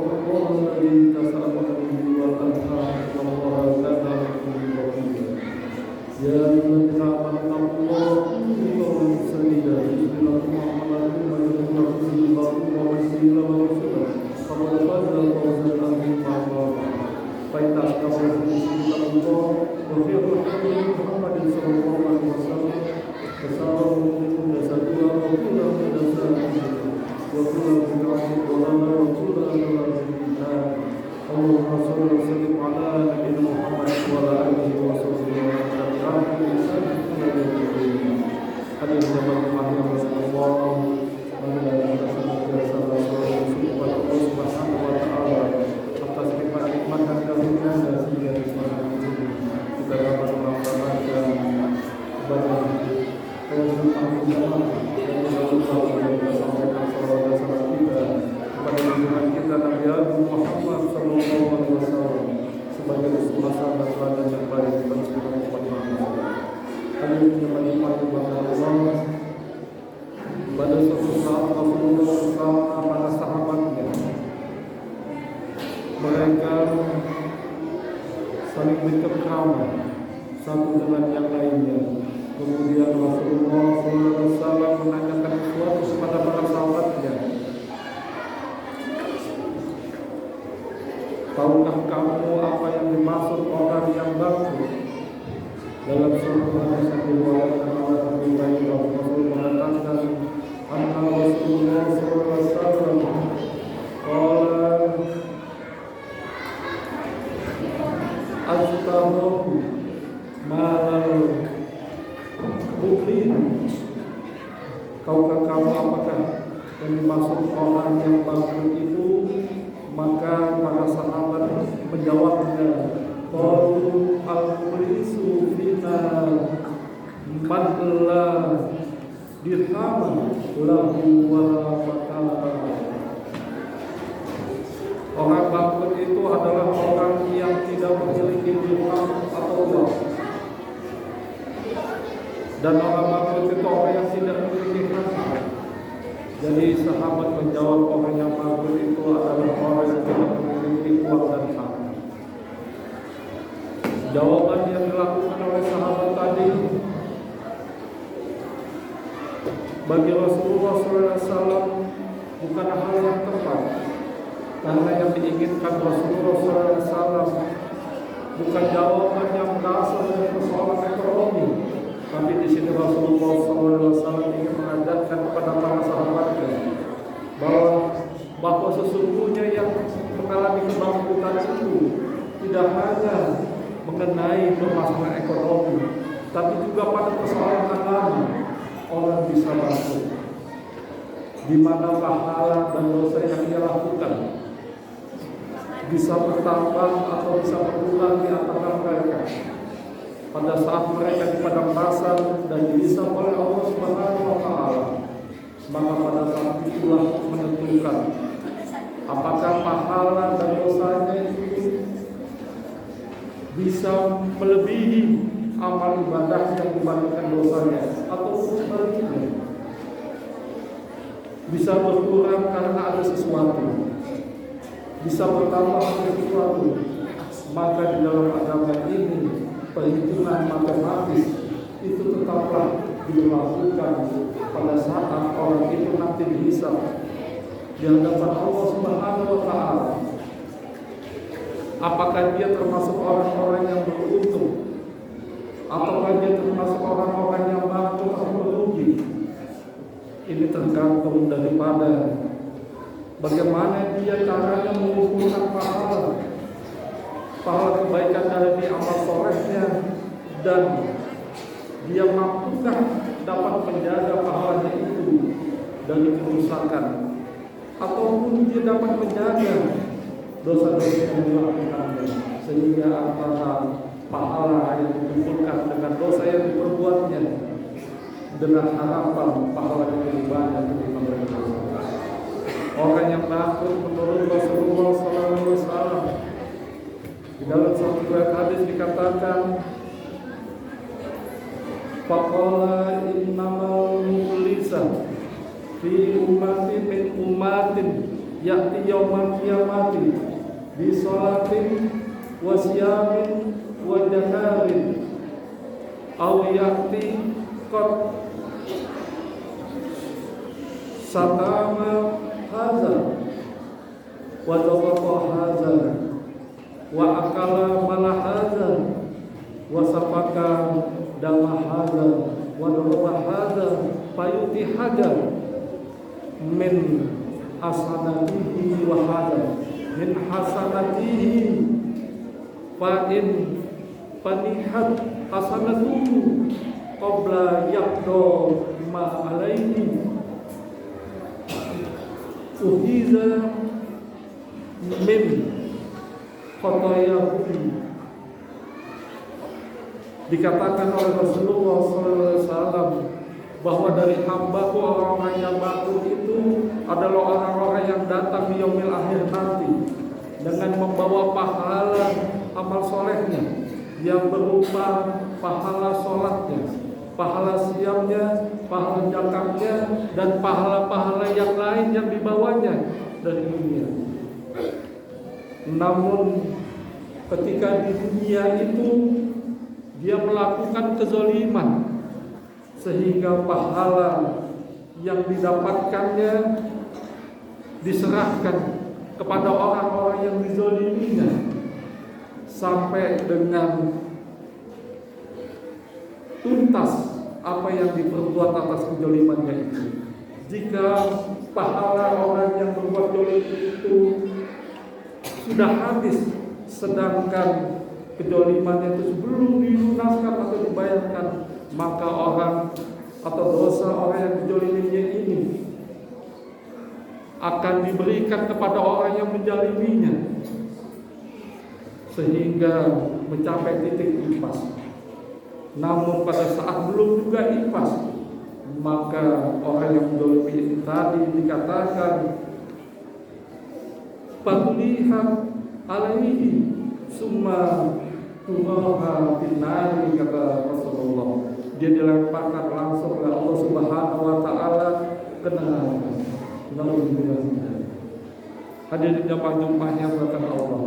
واتقوا الله الذي تساءلون به والأرحام إن الله كان عليكم رقيبا يا أيها الذين آمنوا اتقوا الله وقولوا قولا سديدا يصلح لكم أعمالكم ويغفر لكم ذنوبكم ومن يطع الله ورسوله فقد فاز فوزا عظيما فإن أصدق الحديث كتاب الله وخير الهدي محمد صلى الله عليه وسلم وشر الأمور محدثاتها وكل محدثة وكل بدعة ضلالة وكل ضلالة في النار اللهم صل وسلم على نبينا محمد وعلى آله وصحبه ومن تبعهم بإحسان إلى يوم الدين. Hadirin jemaah rahimani Rasulullah, marilah kita senantiasa bersyukur kepada Allah Subhanahu wa taala atas nikmat-nikmat dan karunia sehingga di malam ini kita dapat melaksanakan ibadah kewajiban jamaah dan Rasulullah yang sampaikan salawat dan salam kita kepada junjungan kita Nabi Muhammad sallallahu alaihi wasallam sebagai utusan dan teladan yang baik bagi seluruh umat manusia. Hadirin jemaah Allah, pada suatu saat Rasulullah bersama para sahabatnya, mereka saling bercengkrama satu dengan yang lainnya. Kemudian Rasulullah SAW menanyakan sesuatu kepada para sahabatnya. Tahukah kamu apa yang dimaksud orang yang bangkrut? Dalam surah hadis yang diriwayatkan oleh Abu Hurairah, Rasul mengatakan, "Anna Rasulullah sallallahu alaihi wasallam qala aztahu malal bukhin." Tahukah kamu apakah yang dimaksud orang yang bangkrut itu? Maka para sahabat menjawabnya, qalu al-mulisu fina man la dirham lahu wa fatala. Orang bangkrut itu adalah orang yang tidak memiliki dirham atau uang. Dan orang bangkrut itu orang yang tidak memiliki harta. Jadi sahabat menjawab orang yang bangkrut itu adalah orang yang tidak memiliki uang dan harta. Jawaban yang dilakukan oleh sahabat tadi bagi Rasulullah SAW bukan hal yang tepat, karena yang diinginkan Rasulullah SAW bukan jawaban yang berasal dari persoalan ekonomi, tapi di sini Rasulullah SAW ingin mengajarkan kepada para sahabatnya bahwa sesungguhnya yang mengalami kebangkrutan itu tidak hanya mengenai permasalahan ekonomi, tapi juga pada persoalan agama. Orang bisa bangkrut di mana pahala dan dosa yang dia lakukan bisa bertambah atau bisa berkurang di antara mereka pada saat mereka di padang pasar dan dihisab oleh Allah Subhanahu wa taala. Maka pada saat itulah menentukan apakah pahala dan dosanya itu bisa melebihi amal ibadah yang dibandingkan dosanya, atau sebaliknya bisa berkurang karena ada sesuatu, bisa bertambah ada sesuatu. Maka di dalam agama ini perhitungan matematis itu tetaplah dilakukan pada saat orang itu nanti dihisab di hadapan Allah Subhanahu wa taala. Apakah dia termasuk orang-orang yang beruntung, ataukah dia termasuk orang-orang yang bangkrut atau merugi? Ini tergantung daripada bagaimana dia caranya mengumpulkan pahala kebaikan dari amal solehnya, dan dia mampukah dapat menjaga pahalanya itu dari kerusakan, ataupun dia dapat menjaga dosa-dosa yang dilakukannya, sehingga antara pahala yang dikumpulkan dengan dosa yang diperbuatnya, dengan harapan pahala yang lebih banyak ketimbang mereka. Orang yang bangkrut menurut Rasulullah SAW, di dalam satu riwayat hadis dikatakan, faqala innamal muflisa fi ummatin min ummatin ya'ti yaumal qiyamati bi sholatin wa siyamin wa jakarin aw ya'ti qad satama hadza wa zawaqa hadza wa akala mala hadza wa safaka dama hadza wa daraba hadza fayuti hadza min hasanatihi wa hadza min hasanatihi fa in panihat hasanatuhu qabla yaqdo ma alaihi uhiza min khotoyahu. Dikatakan oleh Rasulullah SAW bahwa dari hamba orang-orang yang makhluk itu adalah orang-orang yang datang di yaumil akhir nanti dengan membawa pahala amal solehnya yang berupa pahala sholatnya, pahala siamnya, pahala zakatnya, dan pahala-pahala yang lain yang dibawanya dari dunia. Namun ketika di dunia itu dia melakukan kezaliman sehingga pahala yang didapatkannya diserahkan kepada orang-orang yang dizaliminya sampai dengan tuntas apa yang diperbuat atas kezalimannya itu. Jika pahala orang yang berbuat zalim itu sudah habis, sedangkan kezalimannya itu belum dilunaskan atau dibayarkan, maka orang atau dosa orang yang dizaliminya ini akan diberikan kepada orang yang menzaliminya sehingga mencapai titik impas. Namun pada saat belum juga impas, maka orang yang menzalimi ini tadi dikatakan fatulihat alaihi summa tumaha binari, kata Rasulullah. Dia dilemparkan langsung oleh Allah Subhanahu wa taala ke neraka. Hadirin jamaah yang berkat Allah,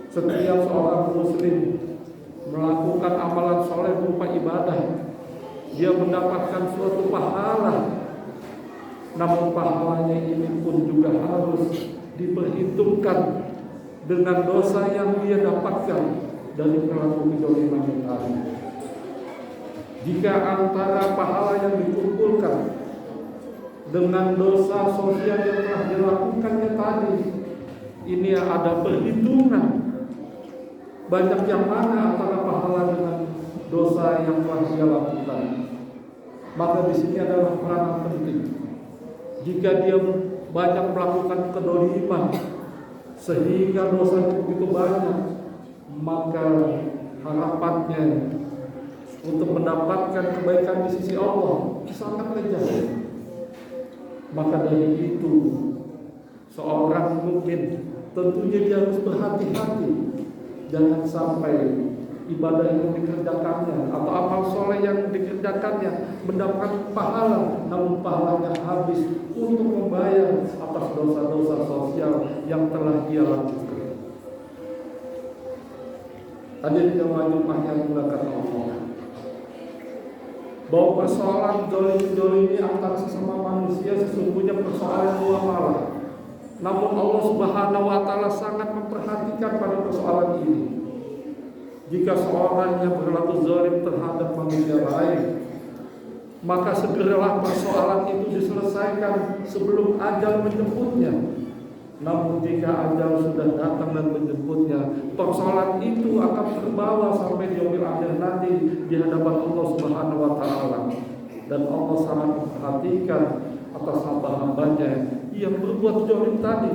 setiap seorang muslim melakukan amalan soleh berupa ibadah, dia mendapatkan suatu pahala. Namun pahalanya ini pun juga harus diperhitungkan dengan dosa yang dia dapatkan dari perilaku kezaliman yang tadi. Jika antara pahala yang dikumpulkan dengan dosa sosial yang telah dilakukannya tadi, ini ada perhitungan banyak yang mana antara pahala dengan dosa yang telah dia lakukan, maka di sini adalah peranan penting. Jika dia banyak melakukan kedoliman sehingga dosanya begitu banyak, maka harapannya untuk mendapatkan kebaikan di sisi Allah sangat kejam. Maka dari itu seorang mukmin tentunya dia harus berhati-hati, jangan sampai ibadah yang dikerjakannya atau amal soleh yang dikerjakannya mendapat pahala, namun pahalanya habis untuk membayar atas dosa-dosa sosial yang telah dia lakukan. Hadirin jamaah yang dimuliakan Allah, bahwa persoalan zalim ini antara sesama manusia sesungguhnya persoalan muamalah. Namun Allah Subhanahu wa taala sangat memperhatikan pada persoalan ini. Jika seorang yang berlaku zalim terhadap manusia lain, maka segeralah persoalan itu diselesaikan sebelum ajal menjemputnya. Namun jika ajal sudah datang dan menjemputnya, persoalan itu akan terbawa sampai di yaumil akhir nanti di hadapan Allah Subhanahu wa taala. Dan Allah sangat memperhatikan atas hamba-hambanya yang berbuat zalim tadi,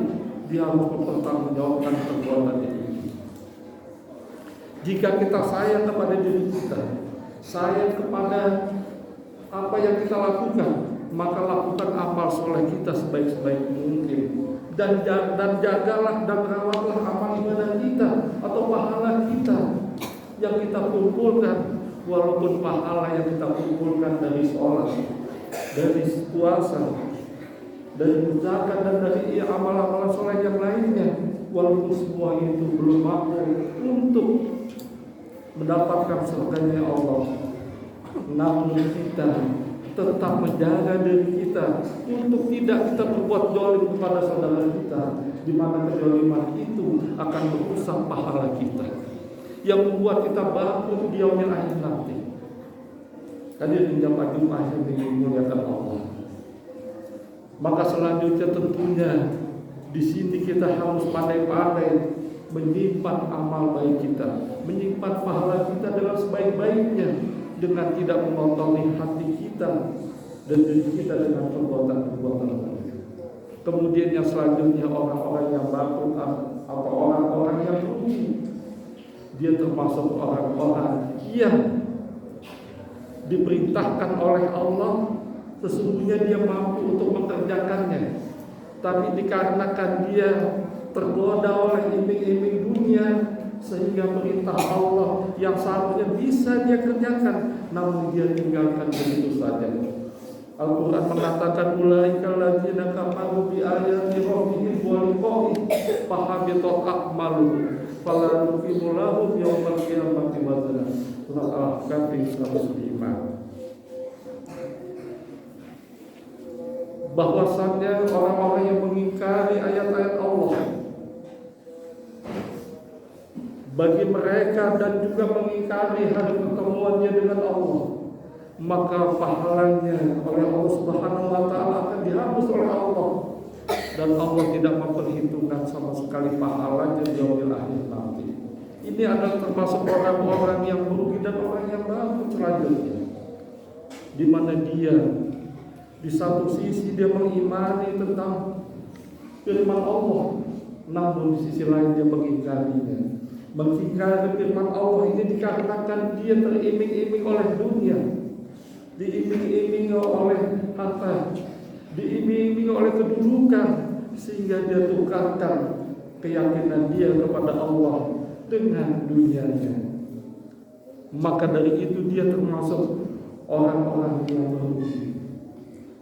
dia harus mempertanggungjawabkan perbuatannya ini. Jika kita sayang kepada diri kita, sayang kepada apa yang kita lakukan, maka lakukan amal soleh kita sebaik-baik mungkin. Dan jagalah dan rawatlah amal ibadah kita atau pahala kita yang kita kumpulkan. Walaupun pahala yang kita kumpulkan dari sholat, dari puasa, dari zakat dan dari amal-amal soleh yang lainnya, walaupun semua itu belum mampu untuk mendapatkan surganya Allah, namun kita tetap menjaga diri kita untuk tidak kita berbuat zalim kepada saudara kita, di mana kezaliman itu akan merusak pahala kita, yang membuat kita bangkrut di yaumil akhir nanti. Hadirin jamaah Jumat yang dimuliakan Allah. Maka selanjutnya tentunya di sini kita harus pandai-pandai menyimpan amal baik kita, menyimpan pahala kita dengan sebaik-baiknya, dengan tidak mengotori hati kita dan diri kita dengan perbuatan-perbuatan baik. Kemudian yang selanjutnya orang-orang yang bangkrut atau orang-orang yang rugi, dia termasuk orang-orang yang diperintahkan oleh Allah, sesungguhnya dia mampu untuk mengerjakannya, tapi dikarenakan dia tergoda oleh iming-iming dunia, sehingga perintah Allah yang seharusnya bisa dia kerjakan, namun dia tinggalkan begitu saja. Al-Quran mengatakan ulaika alladzina kafaru bi ayati rabbihim wa liqa'ihi fahabitat a'maluhum fala nuqimu lahum yawmal qiyamati wazna. Surah Al-Kahfi 105. Bahwasannya orang-orang yang mengingkari ayat-ayat Allah, bagi mereka dan juga mengingkari hari pertemuannya dengan Allah, maka pahalanya oleh Allah Subhanahu wa taala akan dihapus oleh Allah, dan Allah tidak memperhitungkan sama sekali pahalanya di yaumil akhir nanti. Ini adalah termasuk orang-orang yang merugi dan orang yang bangkrut selanjutnya, di mana dia di satu sisi dia mengimani tentang firman Allah, namun di sisi lain dia mengingkarinya. Mengingkari firman Allah ini dikarenakan dia teriming-iming oleh dunia, diiming-iming oleh harta, diiming-iming oleh kedudukan, sehingga dia tukarkan keyakinan dia kepada Allah dengan dunianya. Maka dari itu dia termasuk orang-orang yang merugi,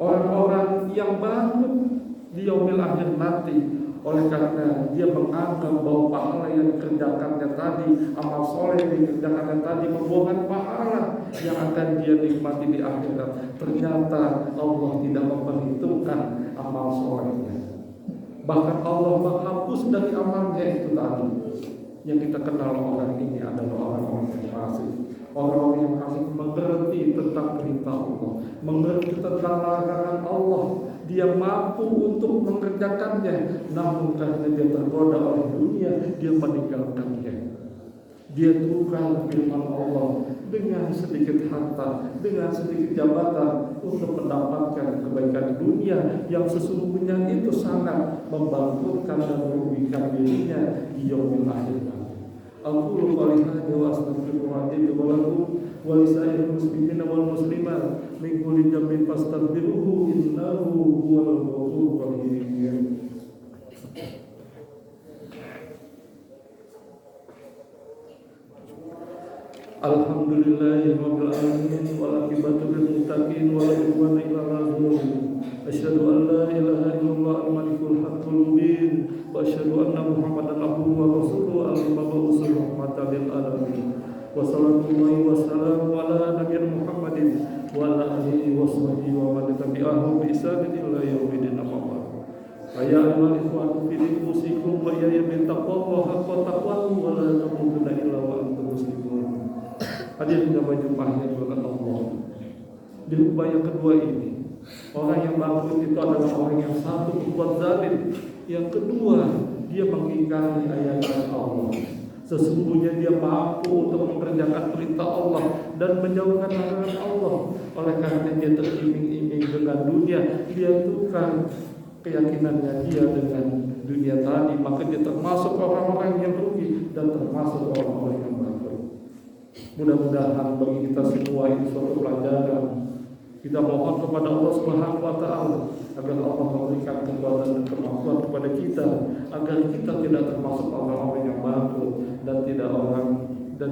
orang-orang yang bangkrut di yaumil akhir nanti, oleh karena dia menganggap bahwa pahala yang dikerjakannya tadi, amal soleh yang dikerjakannya tadi, membuahkan pahala yang akan dia nikmati di akhirat. Ternyata Allah tidak memperhitungkan amal solehnya, bahkan Allah menghapus dari amalnya itu tadi. Yang kita kenal orang ini adalah orang-orang yang fasik, orang-orang yang masih mengerti tentang perintah Allah, mengerti tentang larangan Allah. Dia mampu untuk mengerjakannya, namun karena dia tergoda oleh dunia, dia meninggalkannya. Dia tukar firman Allah dengan sedikit harta, dengan sedikit jabatan, untuk mendapatkan kebaikan dunia yang sesungguhnya itu sangat membangkrutkan dan merugikan dirinya di yaumil akhir. Aqulu qouli hadza wa astaghfirullaha wa lakum wa lisa'iril muslimina wal muslimat min kulli dhanbin fastaghfiruhu innahu huwal ghafurur rahim. Alhamdulillahirabbil alamin wal aqibatu lil muttaqin wa la udwana illa 'alal zalimin. Asyhadu an la ilaha illallah al-malikul haqqul mubin wa asyhadu anna Muhammadan abduhu wa rasuluhu al-mab'uts rahmatan lil alamin. Wa sallallahu wa sallamu ala nabiyina Muhammadin wa ala alihi wa sahbihi wa man tabi'ahum bi ihsan ila yaumil qiyamah. Ya ayyuhal ikhwatu fi anfusikum wa ya bi taqwa haqqa taqwahu wa la tamutunna illa wa antum muslimun. Hadirin yang berjumpa dengan Allah. Di lubang yang kedua ini, orang yang bangkrut itu adalah orang yang satu berbuat zalim, yang kedua dia mengingkari ayat-ayat Allah. Sesungguhnya dia mampu untuk mengerjakan perintah Allah dan menjauhkan larangan Allah. Oleh karena dia teriming-iming dengan dunia, dia tukar keyakinannya dia dengan dunia tadi, maka dia termasuk orang-orang yang rugi dan termasuk orang-orang yang bangkrut. Mudah-mudahan bagi kita semua ini suatu pelajaran. Kita mohon kepada Allah Subhanahu wa taala agar Allah memberikan kekuatan dan kemampuan kepada kita, agar kita tidak termasuk orang-orang yang bangkrut dan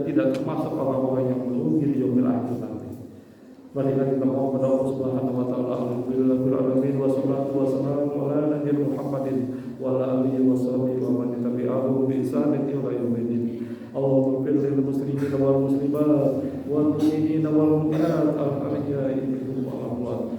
tidak termasuk orang-orang yang merugi di yaumil akhir nanti. Marilah kita mohon kepada Allah Subhanahu wa taala. Alhamdulillahil alamin wassalatu wassalamu ala nabiyina Muhammadin wa ala alihi washabihi wa man tabi'ahum bi ihsanin ila yaumil. Allahumma ighfir lil muslimina wal muslimat wal mu'minina wal mu'minat al-ahya'i minhum wal amwat.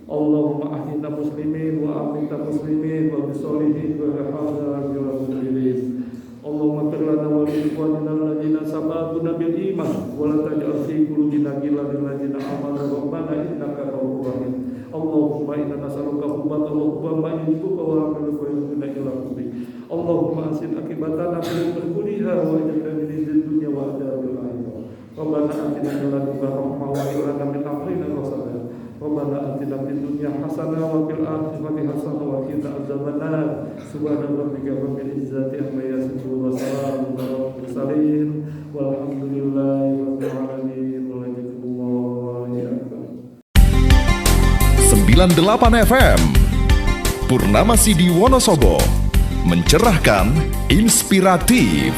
Allahumma ahyina muslimin wa amita muslimin wa bisolihin wa rahadha wa mu'minin. Allahumma ighfir lana wa li ikhwanina alladziina sabaquna bil iman wa la taj'al fi qulubina ghillan lil ladziina amanu rabbana innaka ghafurur rahim. Allahumma inna nas'aluka hubbaka wa hubba man yuhibbuka wa amala yuhibbuna ila hubbi. Allahumma asin akibatana fil umuri kulliha wa ajirna min khizyi dunya wa adzabil akhirah. Rabbana atina min ladunka rahmah wa hab lana min amrina rashada. Rabbana atina fid dunya hasanah wa fil akhirati hasanah wa qina adzabannar. Subhana rabbika rabbil izzati amma yasifun wa salamun alal mursalin walhamdulillahi rabbil alamin. Walhamdulillahi 98 FM Purnama Sidi Wonosobo, mencerahkan, inspiratif.